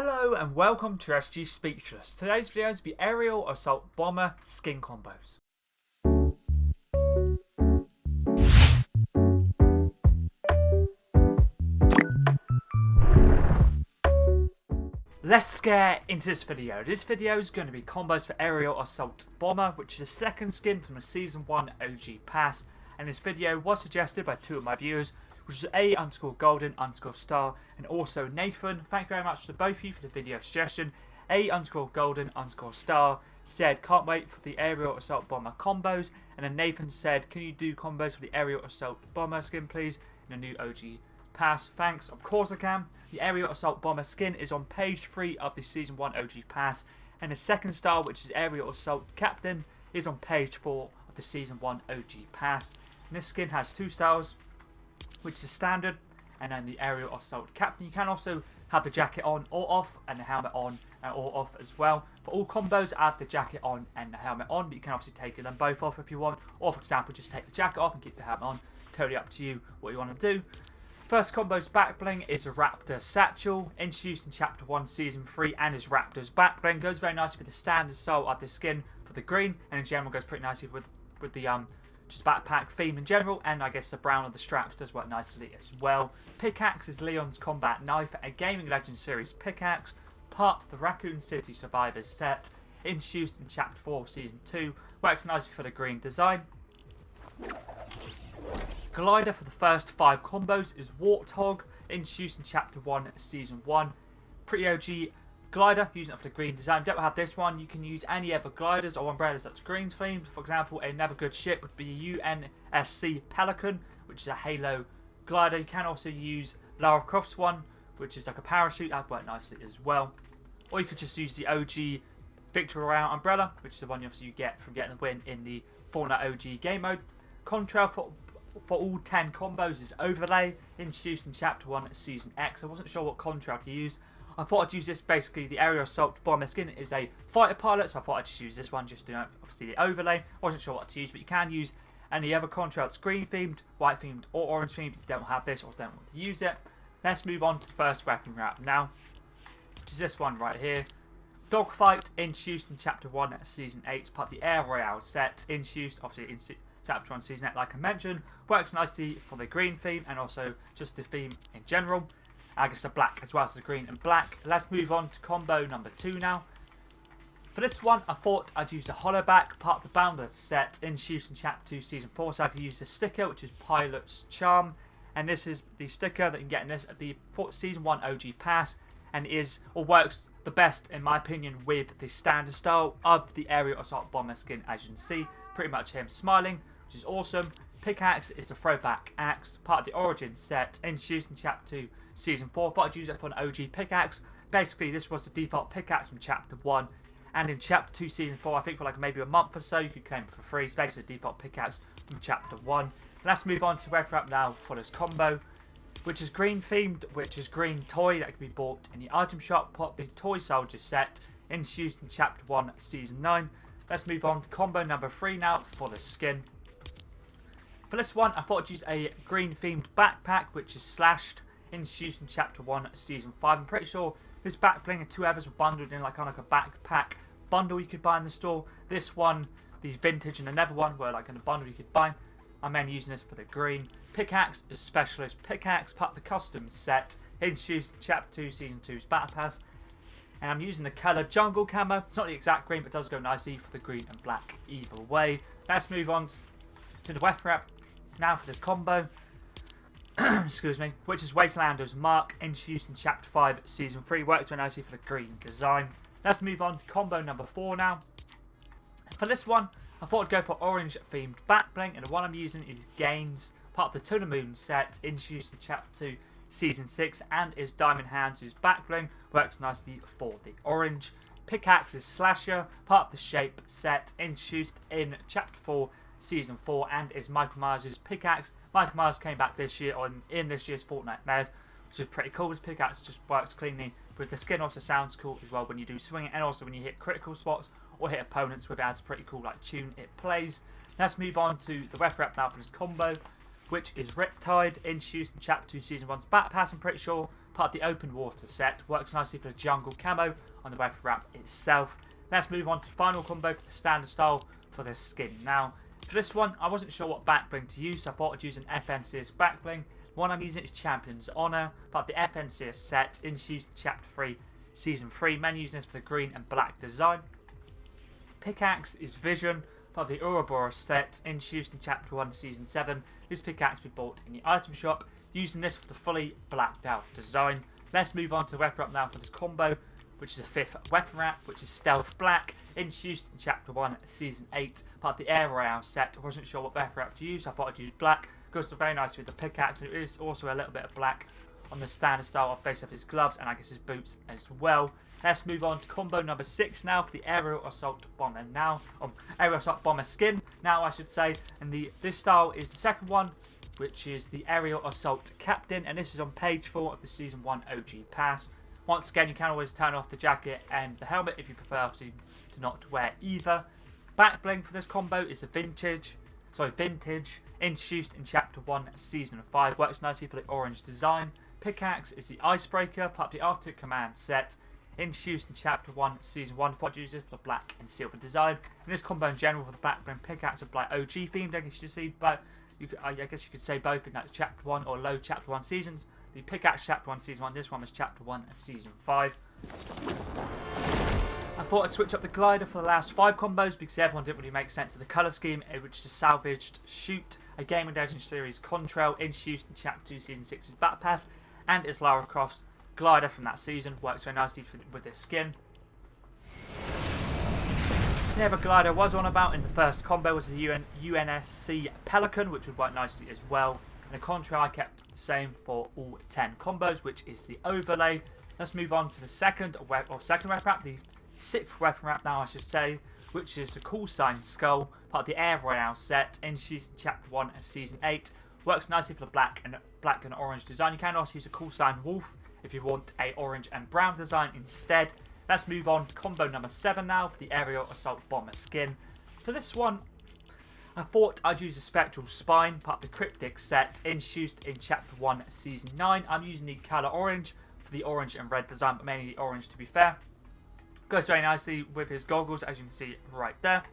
Hello and welcome to SG Speechless. Today's video is the Aerial Assault Bomber skin combos. Let's get into this video. This video is going to be combos for Aerial Assault Bomber, which is the second skin from the Season 1 OG Pass. And this video was suggested by two of my viewers, which is A_golden_star and also Nathan. Thank you very much to both of you for the video suggestion. A_golden_star said, can't wait for the Aerial Assault Bomber combos. And then Nathan said, can you do combos for the Aerial Assault Bomber skin please in a new OG Pass? Thanks, of course I can. The Aerial Assault Bomber skin is on page 3 of the Season 1 OG Pass. And the second style, which is Aerial Assault Captain, is on page 4 of the Season 1 OG Pass. And this skin has two styles, which is the standard and then the Aerial Assault Captain. You can also have the jacket on or off and the helmet on or off as well. For all combos, add the jacket on and the helmet on, but you can obviously take them both off if you want, or for example just take the jacket off and keep the helmet on. Totally up to you what you want to do. First combo's backbling is a Raptor Satchel, introduced in Chapter 1 Season 3, and is Raptor's backbling. Goes very nicely with the standard style of the skin for the green, and in general goes pretty nicely with the just backpack theme in general, and I guess the brown of the straps does work nicely as well. Pickaxe is Leon's combat knife, a Gaming Legends series pickaxe, part of the Raccoon City Survivors set, introduced in Chapter 4 Season 2, works nicely for the green design. Glider for the first 5 combos is Warthog, introduced in Chapter 1 Season 1. Pretty OG glider, using it for the green design. Don't have this one, you can use any other gliders or umbrellas that's green themed. For example, another good ship would be UNSC Pelican, which is a Halo glider. You can also use Lara Croft's one, which is like a parachute. That'd work nicely as well. Or you could just use the OG Victory Royale umbrella, which is the one obviously you get from getting the win in the Fortnite OG game mode. Contrail for all 10 combos is Overlay, introduced in Chapter 1 Season X. I wasn't sure what contrail to use. I thought I'd use this. Basically, the Aerial Assault Bomber skin is a fighter pilot, so I thought I'd just use this one, just to obviously the overlay. I wasn't sure what to use, but you can use any other contrail that's green themed, white themed, or orange themed if you don't have this or don't want to use it. Let's move on to the first weapon wrap now, which is this one right here. Dogfight, introduced in Chapter 1 Season 8, part of the Air Royale set, introduced obviously in Chapter 1 Season 8, like I mentioned. Works nicely for the green theme and also just the theme in general. I guess the black as well, so the green and black. Let's move on to combo number 2 now. For this one, I thought I'd use the Hollowback, part of the Bounder set, introduced in Chapter 2 Season 4, so I could use the sticker, which is Pilot's Charm. And this is the sticker that you can get in this at the Season 1 OG Pass, and is, or works the best in my opinion with the standard style of the Aerial Assault Bomber skin, as you can see. Pretty much him smiling, which is awesome. Pickaxe is the Throwback Axe, part of the Origin set, introduced in Chapter 2 Season 4. Thought I'd use it for an OG pickaxe. Basically, this was the default pickaxe from Chapter 1. And in Chapter 2 Season 4, I think for like maybe a month or so, you could claim it for free. It's basically the default pickaxe from Chapter 1. Let's move on to wrap up now for this combo, which is green themed, which is green toy that can be bought in the item shop, part of the Toy Soldier set, introduced in Chapter 1 Season 9. Let's move on to combo number 3 now for the skin. For this one, I thought I'd use a green themed backpack, which is Slashed, introduced in Chapter 1 Season 5. I'm pretty sure this backbling and 2 others were bundled in like kind of like a backpack bundle you could buy in the store. This one, the vintage, and another one were like in a bundle you could buy. I'm mainly using this for the green. Pickaxe is Specialist Pickaxe, part of the custom set, introduced in Chapter 2 Season 2's Battle Pass. And I'm using the colour Jungle Camo. It's not the exact green, but it does go nicely for the green and black either way. Let's move on to the weapon wrap now for this combo. Excuse me, which is Wastelander's Mark, introduced in Chapter 5 Season 3. Works very nicely for the green design. Let's move on to combo number 4 now. For this one, I thought I'd go for orange themed backbling, and the one I'm using is Gaines, part of the To The Moon set, introduced in Chapter 2 Season 6, and is Diamond Hands' backlink. Works nicely for the orange. Pickaxe is Slasher, part of the Shape set, introduced in Chapter 4 Season 4, and is Michael Myers' pickaxe. Michael Myers came back this year in this year's Fortnite Mares, which is pretty cool. This pickaxe just works cleanly with the skin. Also sounds cool as well when you do swing it, and also when you hit critical spots or hit opponents with it. Adds a pretty cool like tune it plays. Let's move on to the weapon wrap now for this combo, which is Riptide, introduced in Chapter 2 Season 1's Battle Pass. I'm pretty sure part of the open water set. Works nicely for the jungle camo on the weapon wrap itself. Let's move on to the final combo for the standard style for this skin. Now, for this one, I wasn't sure what back bling to use, so I thought I'd use an FNCS back bling. The one I'm using is Champion's Honor, part of the FNCS set, introduced in Chapter 3, Season 3. Men using this for the green and black design. Pickaxe is Vision, part of the Ouroboros set, introduced in Chapter 1, Season 7. This pickaxe will be bought in the item shop, using this for the fully blacked out design. Let's move on to the weapon wrap now for this combo, which is a 5th weapon wrap, which is Stealth Black, introduced in Chapter 1, Season 8, part of the Air Royale set. I wasn't sure what weapon wrap to use, so I thought I'd use black. Goes very nicely with the pickaxe, and it is also a little bit of black on the standard style based off his gloves and I guess his boots as well. Let's move on to combo number 6 now for the Aerial Assault Bomber Aerial Assault Bomber skin now, I should say. And this style is the second one, which is the Aerial Assault Captain, and this is on page 4 of the Season 1 OG Pass. Once again, you can always turn off the jacket and the helmet if you prefer, obviously, to not wear either. Back bling for this combo is the Vintage, introduced in Chapter 1, Season 5. Works nicely for the orange design. Pickaxe is the Icebreaker, part of the Arctic Command set, introduced in Chapter 1, Season 1. Thought I'd use this for the black and silver design. And this combo in general for the back bling pickaxe with like OG themed, I guess you see, but I guess you could say both in that Chapter 1 or low Chapter 1 seasons. The pickaxe Chapter 1 Season 1, this one was Chapter 1 Season 5. I thought I'd switch up the glider for the last 5 combos because the other one didn't really make sense to the colour scheme, which is a salvaged Shoot, a Game & Legends series Contrail, introduced in Chapter 2 Season 6's Battle Pass, and it's Lara Croft's glider from that season. Works very nicely with this skin. The other glider I was on about in the first combo was the UNSC Pelican, which would work nicely as well. And the contrail I kept the same for all 10 combos, which is the Overlay. Let's move on to the second weapon wrap, the 6th weapon wrap now I should say, which is the Call Sign Skull, part of the Air Royale set, introduced in Chapter 1 and Season 8. Works nicely for the black and orange design. You can also use a Call Sign Wolf if you want a orange and brown design instead. Let's move on to combo number 7 now for the Aerial Assault Bomber skin. For this one, I thought I'd use a Spectral Spine, part of the Cryptic set, introduced in Chapter 1, Season 9. I'm using the colour orange for the orange and red design, but mainly the orange to be fair. Goes very nicely with his goggles, as you can see right there.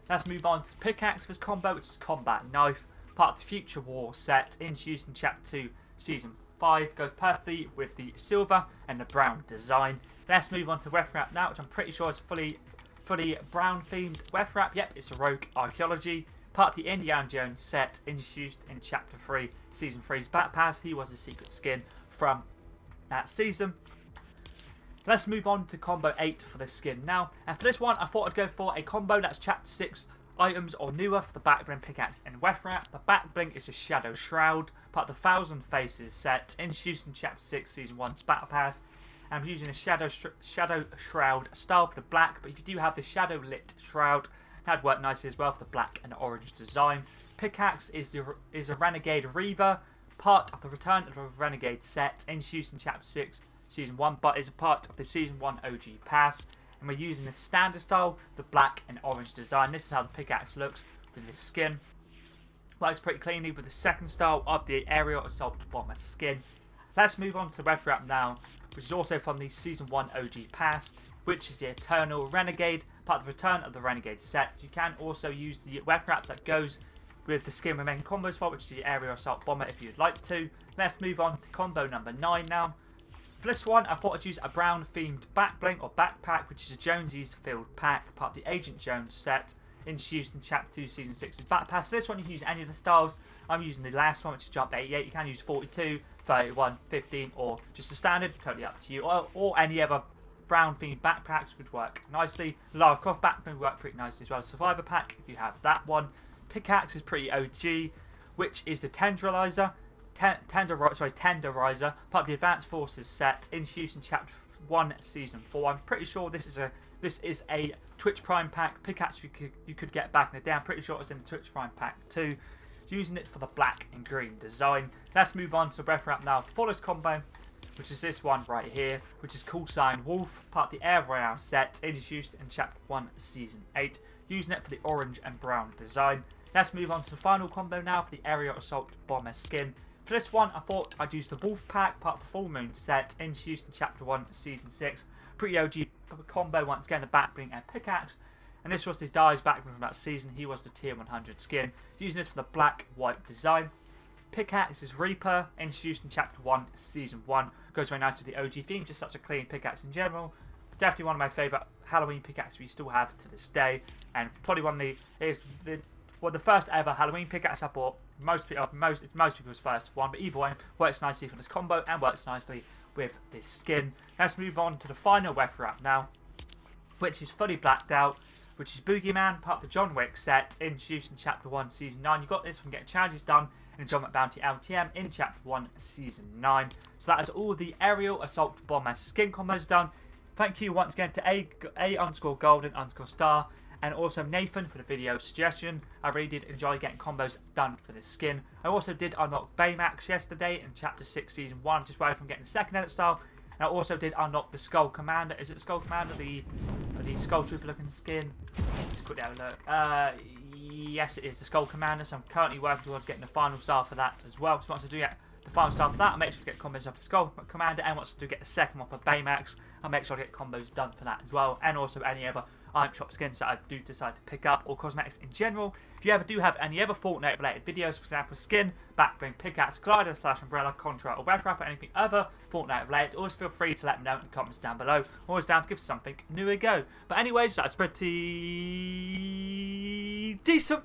Let's move on to the pickaxe for this combo, which is Combat Knife, part of the Future War set, introduced in Chapter 2, Season 5. Goes perfectly with the silver and the brown design. Let's move on to weapon wrap now, which I'm pretty sure is fully brown themed weapon wrap. Yep, it's a Rogue Archaeology, part of the Indiana Jones set, introduced in Chapter 3, Season 3's Battle Pass. He was a secret skin from that season. Let's move on to combo 8 for this skin now. And for this one, I thought I'd go for a combo that's Chapter 6 items or newer for the back bling pickaxe and weapon wrap. The back bling is a Shadow Shroud, part of the Thousand Faces set, introduced in Chapter 6, Season 1's Battle Pass. I'm using a Shadow Shroud style for the black, but if you do have the Shadow Lit Shroud, that'd work nicely as well for the black and orange design. Pickaxe is a Renegade Reaver, part of the Return of the Renegade set, introduced in Chapter 6, Season 1, but is a part of the Season 1 OG Pass. And we're using the standard style, the black and orange design. This is how the pickaxe looks with the skin. Works pretty cleanly with the second style of the Aerial Assault Bomber skin. Let's move on to the weapon wrap now, which is also from the Season 1 OG Pass, which is the Eternal Renegade, part of the Return of the Renegade set. You can also use the weapon wrap that goes with the skin we're making combos for, which is the Aerial Assault Bomber if you'd like to. Let's move on to combo number 9 now. For this one, I thought I'd use a brown themed back bling or backpack, which is a Jonesy's Field Pack, part of the Agent Jones set, introduced in Chapter 2 Season 6's Battle Pass. For this one, you can use any of the styles. I'm using the last one, which is Jump 88. You can use 42, 31, 15, or just the standard, totally up to you. Or any other brown themed backpacks would work nicely. Lara Croft back bling would work pretty nicely as well. Survivor pack, if you have that one. Pickaxe is pretty OG, which is the Tenderizer, part of the Advanced Forces set, introduced in Chapter 1, Season 4. I'm pretty sure this is a Twitch Prime pack. Pickaxe you could get back in the day. I'm pretty sure it's in the Twitch Prime pack too. Using it for the black and green design. Let's move on to the weapon wrap now for this combo, which is this one right here, which is Call Sign Wolf, part of the Air Royale set, introduced in Chapter 1, Season 8. Using it for the orange and brown design. Let's move on to the final combo now for the Aerial Assault Bomber skin, For this one, I thought I'd use the Wolf Pack, part of the Full Moon set, introduced in Chapter 1, Season 6. Pretty OG combo, once again, the backbling and pickaxe. And this was the Dye's backbling from that season. He was the tier 100 skin. Using this for the black-white design. Pickaxe is Reaper, introduced in Chapter 1, Season 1. Goes very nice with the OG theme, just such a clean pickaxe in general. But definitely one of my favourite Halloween pickaxes we still have to this day. And probably one of the first ever Halloween pickaxe I bought. It's most people's first one, but either way, works nicely for this combo and works nicely with this skin. Let's move on to the final weapon wrap now, which is fully blacked out, which is Boogeyman, part of the John Wick set, introduced in Chapter 1, Season 9. You got this from getting challenges done in John Wick Bounty LTM in Chapter 1, Season 9. So that is all the Aerial, Assault, Bomb, and skin combos done. Thank you once again to A_golden_star. And also Nathan for the video suggestion. I really did enjoy getting combos done for this skin. I also did unlock Baymax yesterday in Chapter 6 Season 1, just waiting from getting the second edit style. And I also did unlock the Skull Commander. Is it the Skull Commander? The Skull Trooper looking skin? Let's quickly have a look. Yes, it is the Skull Commander. So I'm currently working towards getting the final star for that as well. So once I do get the final star for that, I'll make sure to get combos off the Skull Commander. And once I do get the second one for Baymax, I'll make sure to get combos done for that as well. And also any other item shop skins that I do decide to pick up, or cosmetics in general. If you ever do have any other Fortnite related videos, for example skin, backbling, pickaxe, glider / umbrella, contrail, or web wrap, or anything other Fortnite related, always feel free to let me know in the comments down below. Always down to give something new a go. But anyways, that's pretty decent.